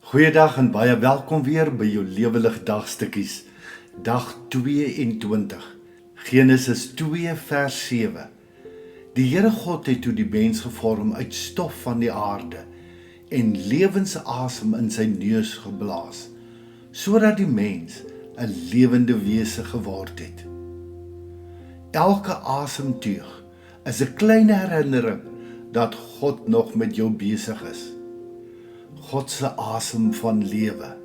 Goeiedag en baie welkom weer by jou Lewelig Dagstukkies, dag 22. Genesis 2 vers 7. Die Here God het toe die mens gevorm uit stof van die aarde en lewensasem in sy neus geblaas, sodat die mens 'n lewende wese geword het. Elke asemteug is 'n klein herinnering dat God nog met jou besig is. God se asem van lewe.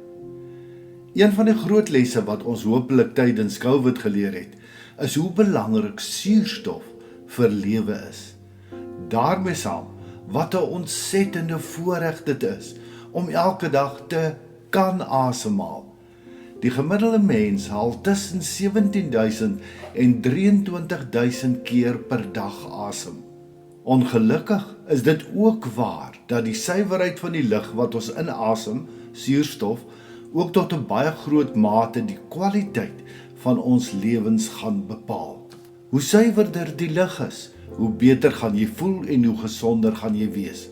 Een van die groot lesse wat ons hopelik tydens COVID geleer het, is hoe belangrik suurstof vir lewe is. Daarmee saam, wat 'n ontsettende voorreg dit is om elke dag te kan asemhaal. Die gemiddelde mens haal tussen 17.000 en 23.000 keer per dag asem. Ongelukkig is dit ook waar dat die suiwerheid van die lug wat ons inasem, suurstof, ook tot 'n baie groot mate die kwaliteit van ons lewens gaan bepaal. Hoe suiwerder die lug is, hoe beter gaan jy voel en hoe gesonder gaan jy wees.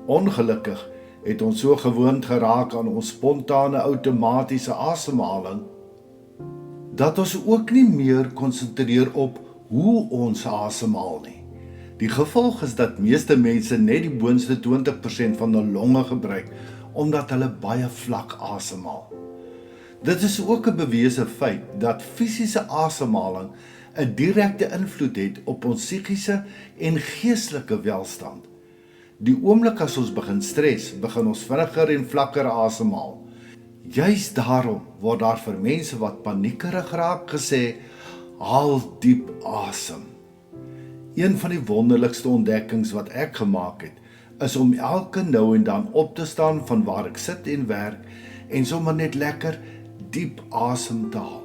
Ongelukkig het ons so gewoond geraak aan ons spontane outomatiese asemhaling, dat ons ook nie meer konsentreer op hoe ons asemhaal nie. Die gevolg is dat meeste mense net die boonste 20% van hulle longe gebruik, omdat hulle baie vlak asemhaal. Dit is ook 'n bewese feit dat fisiese asemhaling 'n direkte invloed het op ons psigiese en geestelike welstand. Die oomblik as ons begin stres, begin ons vinniger en vlakker asemhaal. Juist daarom word daar vir mense wat paniekerig raak gesê, haal diep asem. Een van die wonderlikste ontdekkings wat ek gemaak het, is om elke nou en dan op te staan van waar ek sit en werk en sommer net lekker diep asem te haal.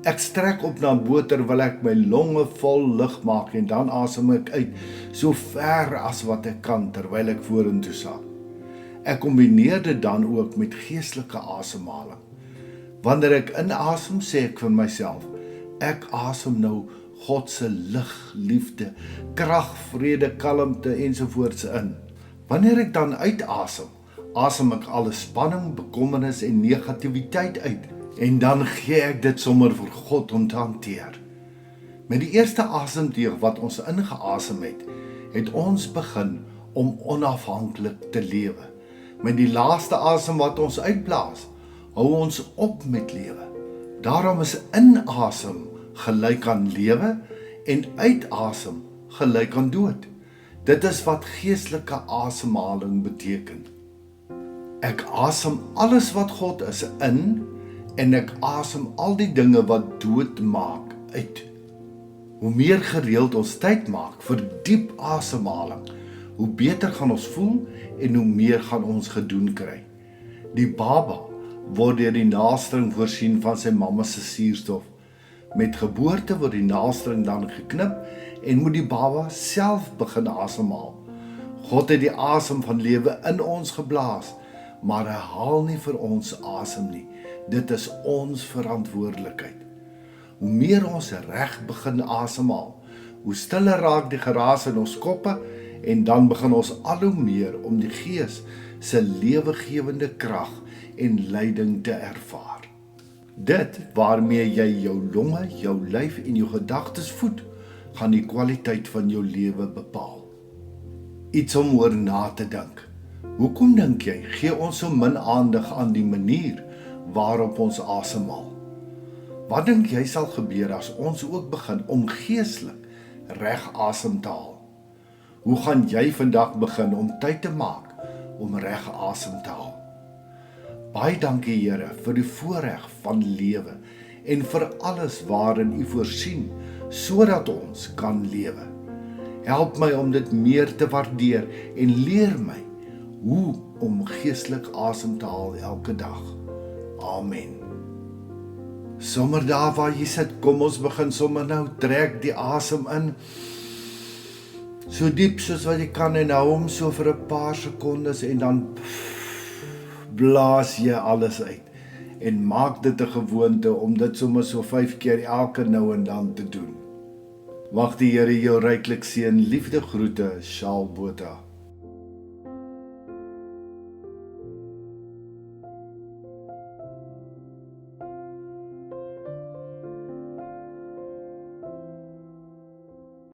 Ek strek op na bo terwyl ek my longe vol lug maak en dan asem ek uit so ver as wat ek kan terwyl ek vorentoe sak. Ek kombineer dit dan ook met geestelike asemhaling. Wanneer ek inasem, sê ek vir myself, ek asem nou God se lig, liefde, krag, vrede, kalmte ensovoorts in. Wanneer ek dan uitasem, asem ek alle spanning, bekommernis en negativiteit uit en dan gee ek dit sommer vir God om te hanteer. Met die eerste asemteug wat ons ingeasem het, het ons begin om onafhanklik te lewe. Met die laaste asem wat ons uitblaas, hou ons op met lewe. Daarom is inasem gelyk aan lewe en uitasem gelyk aan dood. Dit is wat geestelike asemhaling beteken. Ek asem alles wat God is in en ek asem al die dinge wat dood maak uit. Hoe meer gereeld ons tyd maak vir diep asemhaling, hoe beter gaan ons voel en hoe meer gaan ons gedoen kry. Die baba word deur die naastring voorsien van sy mamma se suurstof. Met geboorte word die naastring dan geknip en moet die baba self begin asemhaal. God het die asem van lewe in ons geblaas, maar hy haal nie vir ons asem nie. Dit is ons verantwoordelikheid. Hoe meer ons reg begin asemhaal, hoe stiller raak die geraas in ons koppe en dan begin ons al hoe meer om die Gees se lewegewende krag en leiding te ervaar. Dit waarmee jy jou longe, jou lyf en jou gedagtes voed, gaan die kwaliteit van jou lewe bepaal. Iets om oor na te dink. Hoekom dink jy, gee ons so min aandag aan die manier waarop ons asemhaal? Wat dink jy sal gebeur as ons ook begin om geestelik reg asem te haal? Hoe gaan jy vandag begin om tyd te maak om reg asem te haal? Baie dankie Here vir die voorreg van lewe en vir alles waarin U voorsien, sodat ons kan lewe. Help my om dit meer te waardeer en leer my hoe om geestelik asem te haal elke dag. Amen. Sommer daar waar jy sit, kom ons begin sommer nou, trek die asem in, so diep soos wat jy kan en hou hom so vir 'n paar sekondes en dan blaas jy alles uit en maak dit 'n gewoonte om dit sommer so 5 keer elke nou en dan te doen. Mag die Here jou ryklik seën. Liefde groete, Shaal Botha.